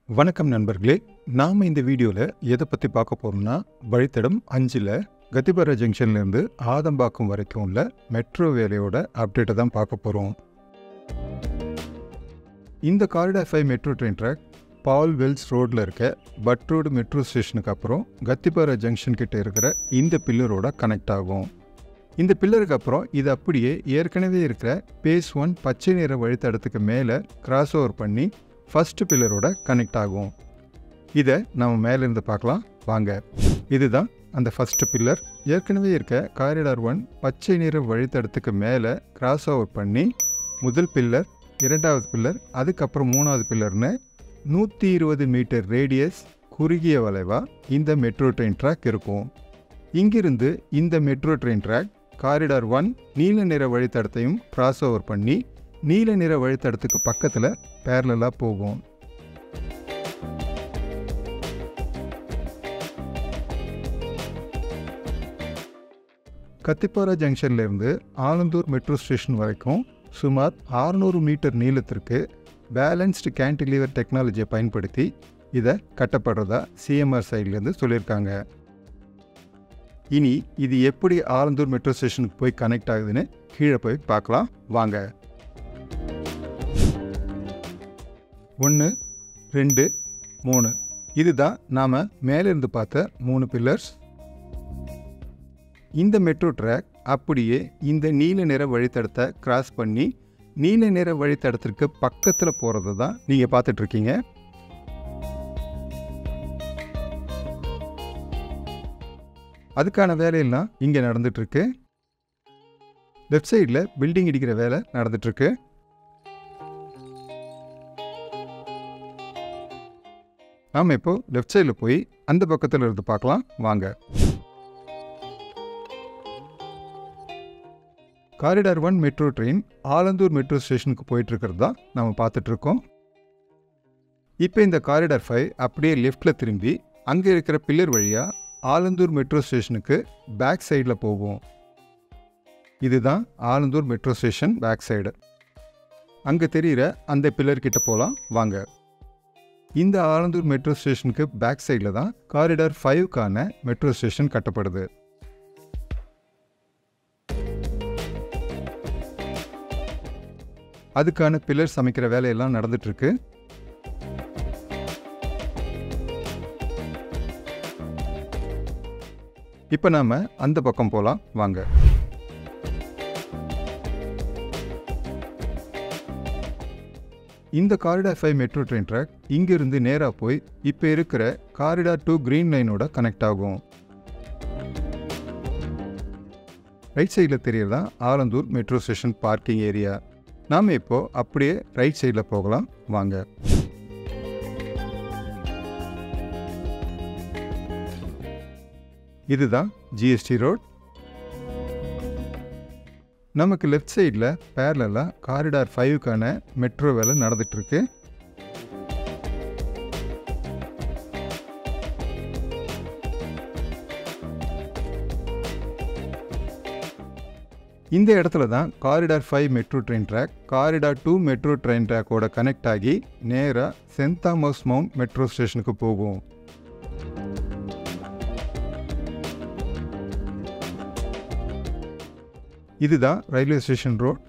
வணக்கம் நண்பர்களே, நாம் இந்த வீடியோவில் எதை பற்றி பார்க்க போகிறோம்னா, வழித்தடம் 5ல் கத்திபாரா ஜங்ஷன்லேருந்து ஆதம்பாக்கம் வரைக்கும் உள்ள மெட்ரோ வேலையோட அப்டேட்டை தான் பார்க்க போகிறோம். இந்த காரிடார் 5 மெட்ரோ ட்ரெயின் ட்ராக் பால் வெல்ஸ் ரோடில் இருக்க பட் ரோடு மெட்ரோ ஸ்டேஷனுக்கு அப்புறம் கத்திபாரா ஜங்ஷன் கிட்ட இருக்கிற இந்த பில்லரோட கனெக்ட் ஆகும். இந்த பில்லருக்கு அப்புறம் இது அப்படியே ஏற்கனவே இருக்கிற பேஸ் 1 பச்சை நிற வழித்தடத்துக்கு மேலே கிராஸ் ஓவர் பண்ணி ஃபர்ஸ்ட் பில்லரோட கனெக்ட் ஆகும். இதை நம்ம மேலேருந்து பார்க்கலாம் வாங்க. இதுதான் அந்த ஃபர்ஸ்ட் பில்லர். ஏற்கனவே இருக்க காரிடார் 1 பச்சை நிற வழித்தடத்துக்கு மேலே கிராஸ் ஓவர் பண்ணி முதல் பில்லர், இரண்டாவது பில்லர், அதுக்கப்புறம் மூணாவது பில்லர்னு 120 மீட்டர் ரேடியஸ் குறுகிய வளைவாக இந்த மெட்ரோ ட்ரெயின் ட்ராக் இருக்கும். இங்கிருந்து இந்த மெட்ரோ ட்ரெயின் ட்ராக் காரிடார் 1 நீல நிற வழித்தடத்தையும் கிராஸ் ஓவர் பண்ணி நீல நிற வழித்தடத்துக்கு பக்கத்தில் பேரலாக போகும். கத்திபாரா ஜங்ஷன்லேருந்து ஆலந்தூர் மெட்ரோ ஸ்டேஷன் வரைக்கும் சுமார் 600 மீட்டர் நீளத்திற்கு பேலன்ஸ்டு கேன்டிலீவர் டெக்னாலஜியை பயன்படுத்தி இதை கட்டப்படுறதா சிஎம்ஆர் சைட்லேருந்து சொல்லியிருக்காங்க. இனி இது எப்படி ஆலந்தூர் மெட்ரோ ஸ்டேஷனுக்கு போய் கனெக்ட் ஆகுதுன்னு கீழே போய் பார்க்கலாம் வாங்க. 1, 2, 3 இதுதான் நாம் மேலிருந்து பார்த்த 3 பில்லர்ஸ். இந்த மெட்ரோ ட்ராக் அப்படியே இந்த நீல நிற வழித்தடத்தை கிராஸ் பண்ணி நீல நிற வழித்தடத்திற்கு பக்கத்தில் போகிறது தான் நீங்கள் பார்த்துட்ருக்கீங்க. அதுக்கான வேலையெல்லாம் இங்கே நடந்துகிட்ருக்கு. லெஃப்ட் சைடில் பில்டிங் இடிக்கிற வேலை நடந்துகிட்ருக்கு. நாம் இப்போது லெஃப்ட் சைடில் போய் அந்த பக்கத்தில் இருந்து பார்க்கலாம் வாங்க. Corridor 1 metro train Alandur metro ஸ்டேஷனுக்கு போயிட்டுருக்கிறது தான் நம்ம பார்த்துட்ருக்கோம். இப்போ இந்த காரிடார் 5 அப்படியே லெஃப்டில் திரும்பி அங்கே இருக்கிற பில்லர் வழியாக ஆலந்தூர் மெட்ரோ ஸ்டேஷனுக்கு பேக் சைடில் போகும். இதுதான் Alandur metro station back side. அங்கே தெரிகிற அந்த பில்லர் கிட்ட போகலாம் வாங்க. இந்த ஆலந்தூர் மெட்ரோ ஸ்டேஷனுக்கு பேக் சைடில் தான் காரிடார் 5க்கான மெட்ரோ ஸ்டேஷன் கட்டப்படுது. அதுக்கான பில்லர்ஸ் அமைக்கிற வேலையெல்லாம் நடந்துட்டுருக்கு. இப்போ நாம் அந்த பக்கம் போகலாம் வாங்க. இந்த காரிடார் 5 மெட்ரோ ட்ரெயின் ட்ராக் இங்கிருந்து நேராக போய் இப்போ இருக்கிற காரிடார் 2 கிரீன் லைனோட கனெக்ட் ஆகும். ரைட் சைடில் தெரியறதா Alandur metro station parking area. நாம் இப்போது அப்படியே ரைட் சைடில் போகலாம் வாங்க. இதுதான் ஜிஎஸ்டி ரோட். நமக்கு லெஃப்ட் சைடில் பேரலாக காரிடார் 5க்கான மெட்ரோ வேலை நடந்துகிட்ருக்கு. இந்த இடத்துல தான் corridor 5 metro train track corridor 2 metro train ட்ராக்கோட கனெக்ட் ஆகி நேராக சென்ட் தாமஸ் மவுண்ட் மெட்ரோ ஸ்டேஷனுக்கு போகும். இதுதான் ரயில்வே ஸ்டேஷன் ரோட்.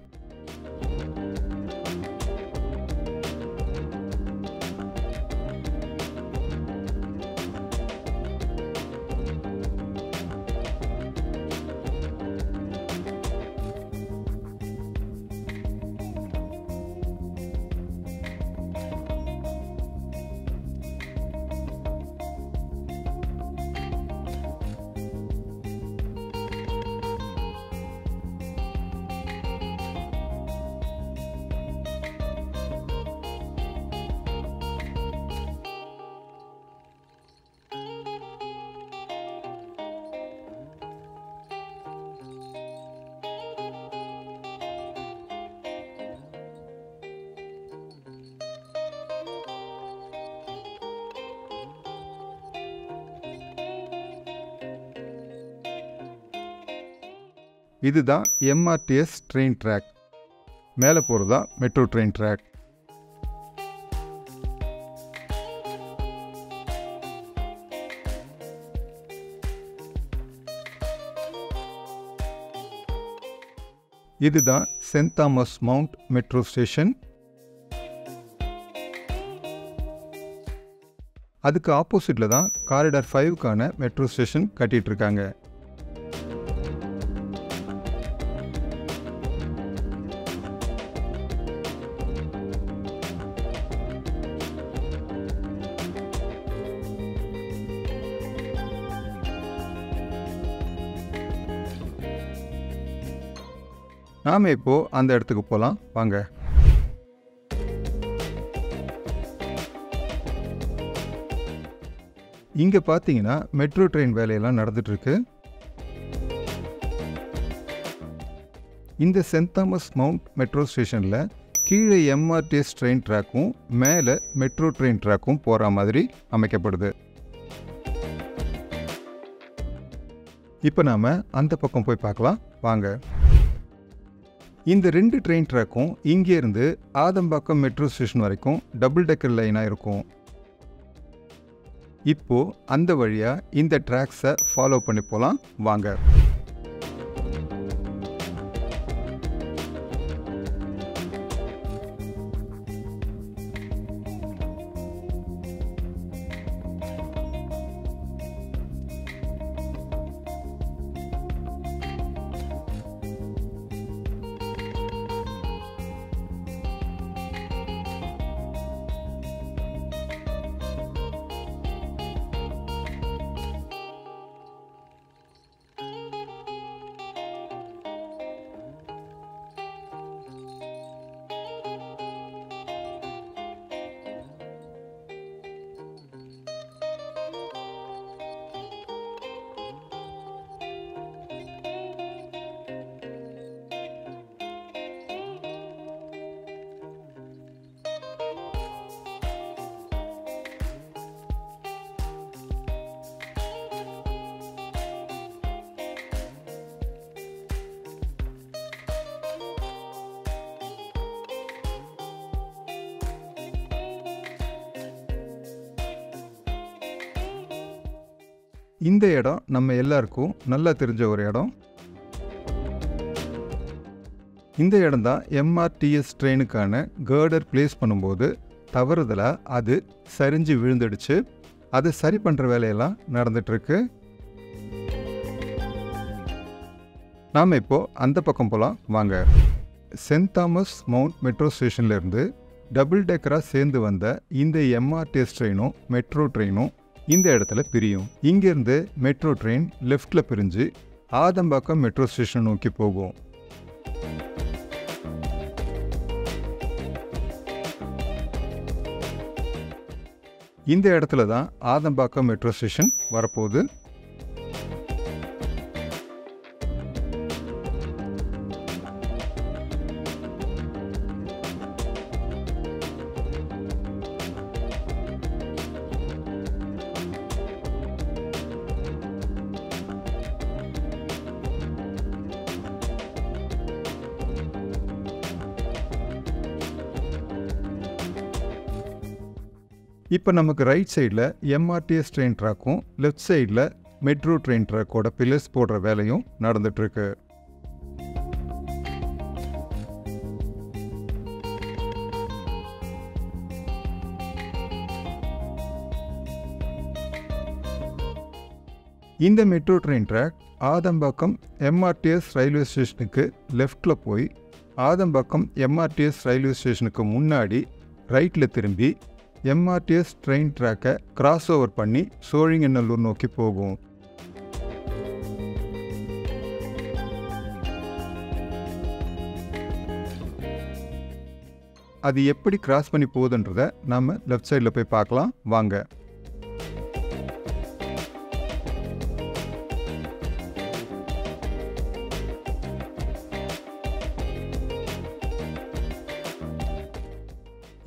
இதுதான் எம்ஆர்டிஎஸ் ட்ரெயின் ட்ராக். மேலே போகிறதா மெட்ரோ ட்ரெயின் ட்ராக். இதுதான் Saint Thomas Mount metro station. அதுக்கு ஆப்போசிட்டில் தான் காரிடார் 5க்கான மெட்ரோ ஸ்டேஷன் கட்டிட்டு இருக்காங்க. நாம இப்போ அந்த இடத்துக்கு போகலாம் வாங்க. இங்கே பார்த்தீங்கன்னா மெட்ரோ ட்ரெயின் வேலையெல்லாம் நடந்துட்டுருக்கு. இந்த சென்ட் தாமஸ் மவுண்ட் மெட்ரோ ஸ்டேஷனில் கீழே MRTS ட்ரெயின் ட்ராக்கும் மேலே மெட்ரோ ட்ரெயின் ட்ராக்கும் போகிற மாதிரி அமைக்கப்படுது. இப்போ நாம் அந்த பக்கம் போய் பார்க்கலாம் வாங்க. இந்த 2 ட்ரெயின் ட்ராக்கும் இங்கேருந்து ஆதம்பாக்கம் மெட்ரோ ஸ்டேஷன் வரைக்கும் டபுள் டெக்கர் லைனாக இருக்கும். இப்போது அந்த வழியாக இந்த ட்ராக்ஸை ஃபாலோ பண்ணி போகலாம் வாங்க. இந்த இடம் நம்ம எல்லாருக்கும் நல்லா தெரிஞ்ச ஒரு இடம். இந்த இடம் தான் MRTS ட்ரெயினுக்கான கேர்டர் பிளேஸ் பண்ணும்போது தவறுதலாக அது சரிஞ்சு விழுந்துடுச்சு. அதை சரி பண்ணுற வேலையெல்லாம் நடந்துட்டுருக்கு. நாம் இப்போது அந்த பக்கம் போகலாம் வாங்க. சென்ட் தாமஸ் மவுண்ட் மெட்ரோ ஸ்டேஷன்லேருந்து டபுள் டெக்கராக சேர்ந்து வந்த இந்த MRTS ட்ரெயினும் மெட்ரோ ட்ரெயினும் இந்த இடத்துல பிரியும். இங்கேருந்து மெட்ரோ ட்ரெயின் லெஃப்டில் பிரிஞ்சு ஆதம்பாக்கம் மெட்ரோ ஸ்டேஷன் நோக்கி போகும். இந்த இடத்துல தான் ஆதம்பாக்கம் மெட்ரோ ஸ்டேஷன் வரப்போகுது. இப்போ நமக்கு ரைட் சைடில் MRTS ட்ரெயின் ட்ராக்கும் லெஃப்ட் சைடில் மெட்ரோ ட்ரெயின் ட்ராக்கோட பில்லர்ஸ் போடுற வேலையும் நடந்துட்டுருக்கு. இந்த metro train track Adambakkam MRTS railway ஸ்டேஷனுக்கு லெஃப்டில் போய் ஆதம்பாக்கம் MRTS ரயில்வே ஸ்டேஷனுக்கு முன்னாடி ரைட்டில் திரும்பி MRTS ட்ரெயின் ட்ராக்கை கிராஸ் ஓவர் பண்ணி சோழிங்கநல்லூர் நோக்கி போகும். அது எப்படி கிராஸ் பண்ணி போகுதுன்றதை நாம் லெஃப்ட் சைடில் போய் பார்க்கலாம் வாங்க.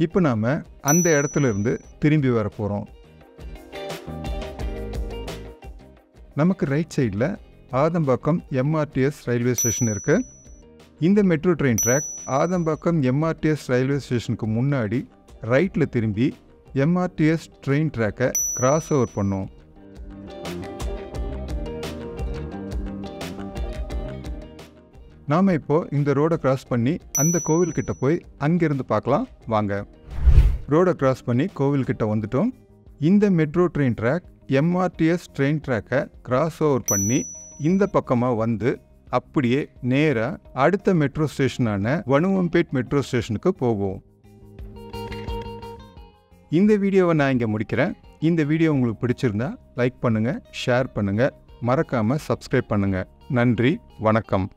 இப்போ நாம் அந்த இடத்துல இருந்து திரும்பி வர போகிறோம். நமக்கு ரைட் சைடில் ஆதம்பாக்கம் MRTS ரயில்வே ஸ்டேஷன் இருக்குது. இந்த metro train track Adambakkam MRTS railway ஸ்டேஷனுக்கு முன்னாடி ரைட்டில் திரும்பி MRTS ட்ரெயின் ட்ராக்கை கிராஸ் ஓவர் பண்ணும். நாம் இப்போது இந்த ரோடை கிராஸ் பண்ணி அந்த கோவில்கிட்ட போய் அங்கேருந்து பார்க்கலாம் வாங்க. ரோடை கிராஸ் பண்ணி கோவில்கிட்ட வந்துட்டோம். இந்த metro train track MRTS train ட்ராக்கை கிராஸ் ஓவர் பண்ணி இந்த பக்கமாக வந்து அப்படியே நேராக அடுத்த மெட்ரோ ஸ்டேஷனான வனுவம்பேட் மெட்ரோ ஸ்டேஷனுக்கு போகும். இந்த வீடியோவை நான் இங்கே முடிக்கிறேன். இந்த வீடியோ உங்களுக்கு பிடிச்சிருந்தா லைக் பண்ணுங்கள், ஷேர் பண்ணுங்கள், மறக்காமல் சப்ஸ்கிரைப் பண்ணுங்கள். நன்றி, வணக்கம்.